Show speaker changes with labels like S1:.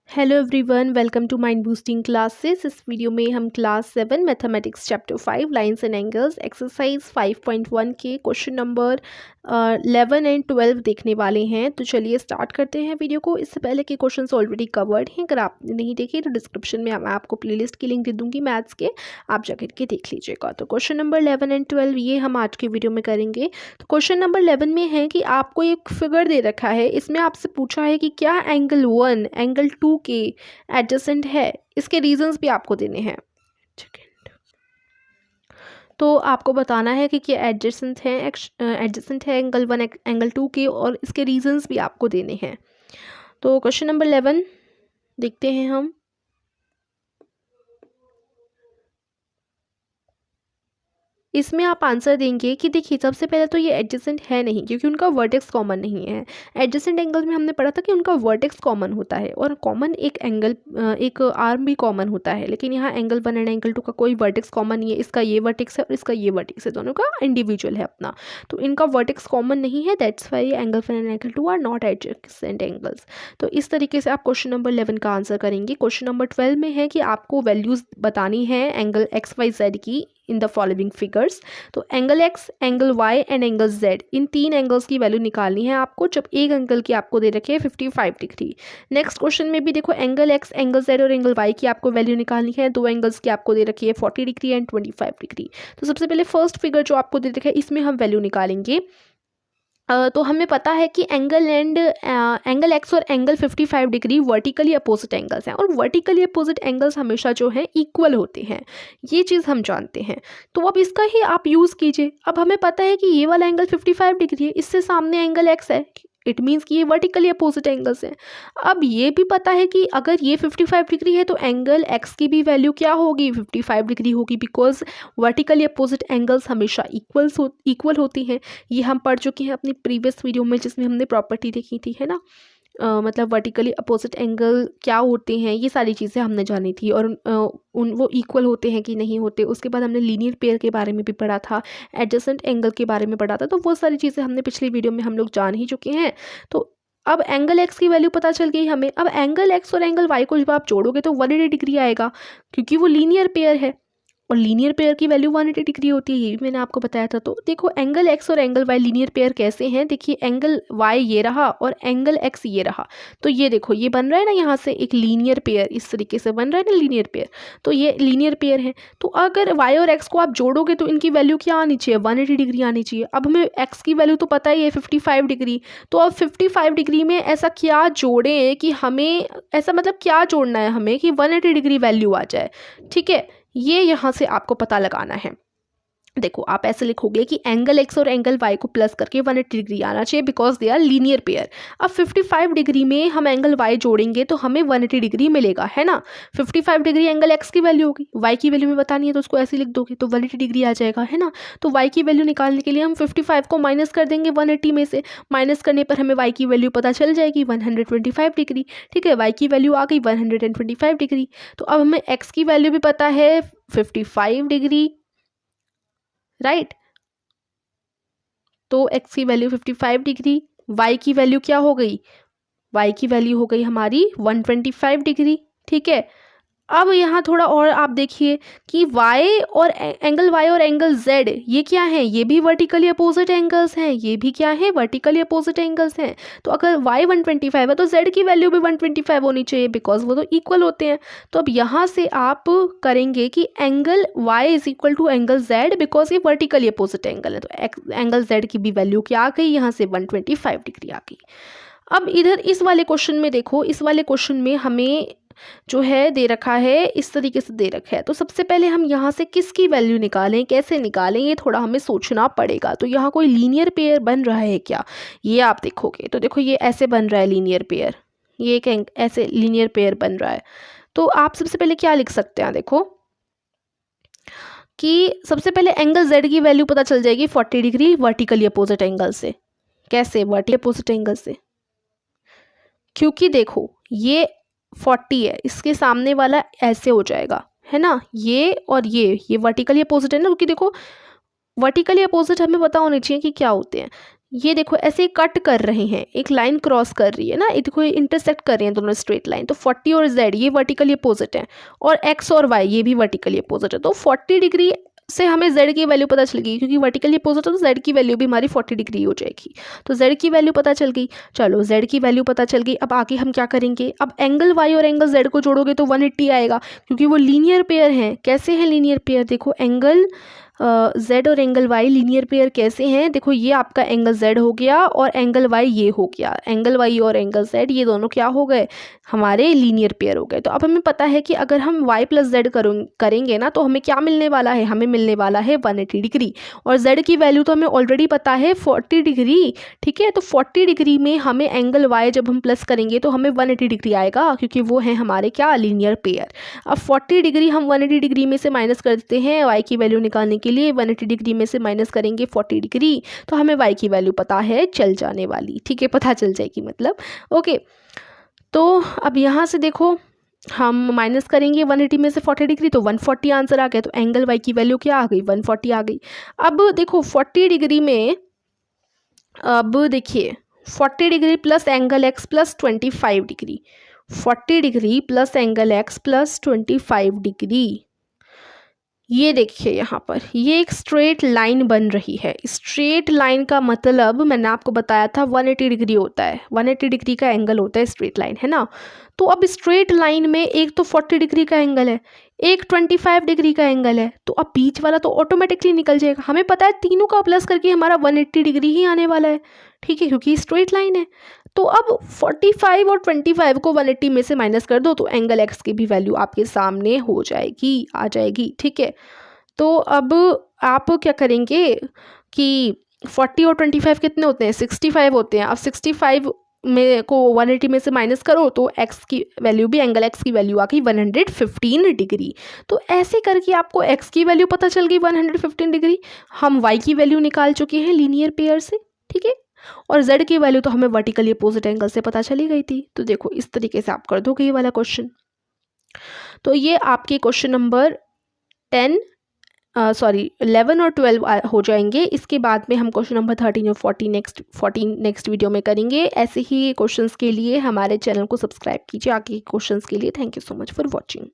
S1: Hello everyone, welcome to mind boosting classes. इस video में हम class 7 mathematics chapter 5 lines and angles exercise 5.1 के question number 11 and 12 देखने वाले हैं। तो चलिए स्टार्ट करते हैं वीडियो को। इससे पहले के क्वेश्चंस ऑलरेडी कवर्ड हैं, अगर आपने नहीं देखे तो डिस्क्रिप्शन में मैं आपको प्लेलिस्ट की लिंक दे दूंगी मैथ्स के, आप जाकर के देख लीजिएगा। तो क्वेश्चन नंबर 11 एंड 12 ये हम आज के वीडियो में करेंगे। तो क्वेश्चन नंबर 11 में है कि आपको एक फिगर दे रखा है, इसमें आपसे पूछा है कि क्या एंगल 1 एंगल 2 के एडजेसेंट है। इसके रीजंस भी आपको देने हैं। तो आपको बताना है कि क्या एडजेसेंट है एंगल 1 एंगल 2 के, और इसके रीजंस भी आपको देने हैं। तो क्वेश्चन नंबर 11 देखते हैं हम। इसमें आप आंसर देंगे कि देखिए, सबसे पहले तो ये एडजेसेंट है नहीं, क्योंकि उनका वर्टेक्स कॉमन नहीं है। एडजेसेंट एंगल में हमने पढ़ा था कि उनका वर्टेक्स कॉमन होता है, और कॉमन एक एंगल एक आर्म भी कॉमन होता है, लेकिन यहाँ एंगल 1 एंड एंगल 2 का कोई वर्टेक्स कॉमन नहीं है। इसका ये वर्टेक्स है और इसका ये वर्टेक्स है, दोनों का इंडिविजुअल है अपना, तो इनका वर्टेक्स कॉमन नहीं है। That's why angle 1 and angle 2 are not adjacent angles. तो इस तरीके से आप क्वेश्चन नंबर 11 का आंसर करेंगे। क्वेश्चन नंबर 12 में है कि आपको वैल्यूज बतानी है एंगल XYZ की इन द फॉलोइंग फिगर्स। तो angle X, angle Y and angle Z, इन तीन एंगल्स की वैल्यू निकालनी है आपको, जब एक एंगल की आपको दे रखी है 55 डिग्री। नेक्स्ट क्वेश्चन में भी देखो, एंगल एक्स, एंगल जेड और एंगल वाई की आपको वैल्यू निकालनी है। दो एंगल्स की आपको दे रखी है 40 डिग्री एंड 25 डिग्री। तो सबसे पहले फर्स्ट फिगर जो आपको दे रखा है, इसमें हम वैल्यू निकालेंगे। तो हमें पता है कि एंगल एक्स और angle 55 degree vertically opposite angles हैं, और वर्टिकली अपोजिट एंगल्स हमेशा जो है इक्वल होते हैं, ये चीज़ हम जानते हैं। तो अब इसका ही आप यूज़ कीजिए। अब हमें पता है कि ये वाला एंगल 55 डिग्री है, इससे सामने एंगल एक्स है, इट मीन्स कि ये वर्टिकली अपोजिट एंगल्स हैं। अब ये भी पता है कि अगर ये 55 डिग्री है तो एंगल एक्स की भी वैल्यू क्या होगी, 55 डिग्री होगी, बिकॉज वर्टिकली अपोजिट एंगल्स हमेशा इक्वल होती हैं। ये हम पढ़ चुके हैं अपनी प्रीवियस वीडियो में, जिसमें हमने प्रॉपर्टी देखी थी, है ना। मतलब वर्टिकली अपोजिट एंगल क्या होते हैं, ये सारी चीज़ें हमने जानी थी, और वो इक्वल होते हैं कि नहीं होते। उसके बाद हमने लीनियर पेयर के बारे में भी पढ़ा था, एडजेसेंट एंगल के बारे में पढ़ा था। तो वो सारी चीज़ें हमने पिछली वीडियो में हम लोग जान ही चुके हैं। तो अब एंगल एक्स की वैल्यू पता चल गई हमें। अब एंगल एक्स और एंगल वाई को जब आप जोड़ोगे तो 180 डिग्री आएगा, क्योंकि वो लीनियर पेयर है, और लीनियर पेयर की वैल्यू 180 डिग्री होती है, ये भी मैंने आपको बताया था। तो देखो, एंगल एक्स और एंगल वाई लीनियर पेयर कैसे हैं। देखिए, एंगल वाई ये रहा और एंगल एक्स ये रहा, तो ये देखो, ये बन रहा है ना, यहाँ से एक लीनियर पेयर इस तरीके से बन रहा है ना, लीनियर पेयर। तो ये लीनियर पेयर है। तो अगर वाई और एक्स को आप जोड़ोगे तो इनकी वैल्यू क्या आनी चाहिए, 180 डिग्री आनी चाहिए। अब हमें एक्स की वैल्यू तो पता ही है 55 डिग्री, तो अब 55 डिग्री में ऐसा क्या जोड़ें कि हमें, ऐसा मतलब क्या जोड़ना है हमें कि 180 डिग्री वैल्यू आ जाए। ठीक है, ये यहाँ से आपको पता लगाना है। देखो, आप ऐसे लिखोगे कि एंगल एक्स और एंगल वाई को प्लस करके 180 डिग्री आना चाहिए, because they are linear pair. अब 55 डिग्री में हम एंगल वाई जोड़ेंगे तो हमें 180 डिग्री मिलेगा, है ना। 55 डिग्री एंगल एक्स की वैल्यू होगी, वाई की वैल्यू में बतानी है तो उसको ऐसे लिख दोगे तो 180 डिग्री आ जाएगा, है ना। तो वाई की वैल्यू निकालने के लिए हम 55 को माइनस कर देंगे 180 में से। माइनस करने पर हमें वाई की वैल्यू पता चल जाएगी 125 डिग्री। ठीक है, वाई की वैल्यू आ गई 125 डिग्री। तो अब हमें एक्स की वैल्यू भी पता है 55 डिग्री, राइट। तो x की वैल्यू 55 डिग्री, y की वैल्यू क्या हो गई, y की वैल्यू हो गई हमारी 125 डिग्री। ठीक है, अब यहाँ थोड़ा और आप देखिए कि y और एंगल y और एंगल z ये क्या है, ये भी वर्टिकली अपोजिट एंगल्स हैं, ये भी क्या है, वर्टिकली अपोजिट एंगल्स हैं। तो अगर y 125 है तो z की वैल्यू भी 125 होनी चाहिए, बिकॉज वो तो इक्वल होते हैं। तो अब यहाँ से आप करेंगे कि angle y is equal to angle z, because ये वर्टिकली अपोजिट एंगल है। तो एंगल z की भी वैल्यू क्या आ गई, यहाँ से 125 डिग्री आ गई। अब इधर इस वाले क्वेश्चन में देखो, इस वाले क्वेश्चन में हमें जो है दे रखा है, इस तरीके से दे रखा है। तो सबसे पहले हम यहाँ से किसकी वैल्यू निकालें, कैसे निकालें, ये थोड़ा हमें सोचना पड़ेगा। तो यहाँ कोई लीनियर पेयर बन रहा है क्या, ये आप देखोगे। तो देखो, ये ऐसे बन रहा है लीनियर पेयर, ये एक ऐसे लीनियर पेयर बन रहा है। तो आप सबसे पहले क्या लिख सकते हैं, देखो कि सबसे पहले एंगल z की वैल्यू पता चल जाएगी 40 डिग्री वर्टिकली अपोजिट एंगल से। कैसे, वर्टिकली अपोजिट एंगल से, क्योंकि देखो ये 40 है, इसके सामने वाला ऐसे हो जाएगा, है ना। ये और ये वर्टिकली अपोजिट है ना, क्योंकि देखो वर्टिकली अपोजिट हमें पता होनी चाहिए कि क्या होते हैं। ये देखो ऐसे कट कर रहे हैं, एक लाइन क्रॉस कर रही है ना, ये देखो इंटरसेक्ट कर रहे हैं दोनों स्ट्रेट लाइन। तो 40 और z ये वर्टिकली अपोजिट है, और x और y ये भी वर्टिकली अपोजिट है। तो 40 डिग्री से हमें z की वैल्यू पता चल गई, क्योंकि वर्टिकली अपोजिट है तो z की वैल्यू भी हमारी 40 डिग्री हो जाएगी। तो z की वैल्यू पता चल गई। चलो z की वैल्यू पता चल गई, अब आगे हम क्या करेंगे, अब एंगल y और एंगल z को जोड़ोगे तो 180 आएगा, क्योंकि वो लीनियर पेयर हैं। कैसे हैं लीनियर पेयर, देखो एंगल z और एंगल y लीनियर पेयर कैसे हैं, देखो ये आपका एंगल z हो गया और एंगल y ये हो गया, एंगल y और एंगल z ये दोनों क्या हो गए, हमारे लीनियर पेयर हो गए। तो अब हमें पता है कि अगर हम y प्लस जेड करेंगे ना तो हमें क्या मिलने वाला है, हमें मिलने वाला है 180 डिग्री, और z की वैल्यू तो हमें ऑलरेडी पता है 40 डिग्री। ठीक है, तो 40 डिग्री में हमें एंगल y जब हम प्लस करेंगे तो हमें 180 डिग्री आएगा, क्योंकि वो है हमारे क्या, लीनियर पेयर। अब 40 डिग्री हम 180 डिग्री में से माइनस कर देते हैं y की वैल्यू निकालने के लिए। 180 डिग्री में से माइनस करेंगे 40 डिग्री, तो हमें y की वैल्यू पता है चल जाने वाली। ठीक है, पता चल जाएगी मतलब। ओके, तो अब यहाँ से देखो हम माइनस करेंगे 180 में से 40 डिग्री, तो 140 आंसर आ गया। तो एंगल y की वैल्यू क्या आ गई, 140 आ गई। अब देखो 40 डिग्री में, अब देखिए 40 degree plus angle x plus 25 degree, 40 degree plus angle x plus 25 degree, ये देखिए यहाँ पर ये एक स्ट्रेट लाइन बन रही है। स्ट्रेट लाइन का मतलब मैंने आपको बताया था 180 डिग्री होता है, 180 डिग्री का एंगल होता है स्ट्रेट लाइन, है ना। तो अब स्ट्रेट लाइन में एक तो 40 डिग्री का एंगल है, एक 25 डिग्री का एंगल है, तो अब बीच वाला तो ऑटोमेटिकली निकल जाएगा। हमें पता है तीनों का प्लस करके हमारा 180 डिग्री ही आने वाला है। ठीक है, क्योंकि स्ट्रेट लाइन है। तो अब 45 और 25 को 180 में से माइनस कर दो तो एंगल x की भी वैल्यू आपके सामने हो जाएगी, आ जाएगी। ठीक है, तो अब आप क्या करेंगे कि 40 और 25 कितने होते हैं, 65 होते हैं। अब 65 में को 180 में से माइनस करो तो x की वैल्यू भी, एंगल x की वैल्यू आ गई 115 डिग्री। तो ऐसे करके आपको x की वैल्यू पता चल गई 115 डिग्री। हम y की वैल्यू निकाल चुके हैं लीनियर पेयर से। ठीक है, और z की वैल्यू तो हमें वर्टिकली अपोजिट एंगल से पता चली गई थी। तो देखो इस तरीके से आप कर दोगे ये वाला क्वेश्चन। तो ये आपके क्वेश्चन नंबर 11 और 12 हो जाएंगे। इसके बाद में हम क्वेश्चन नंबर 13 और 14 नेक्स्ट वीडियो में करेंगे। ऐसे ही क्वेश्चंस के लिए हमारे चैनल को सब्सक्राइब कीजिए आगे के क्वेश्चंस के लिए। Thank you so much for watching.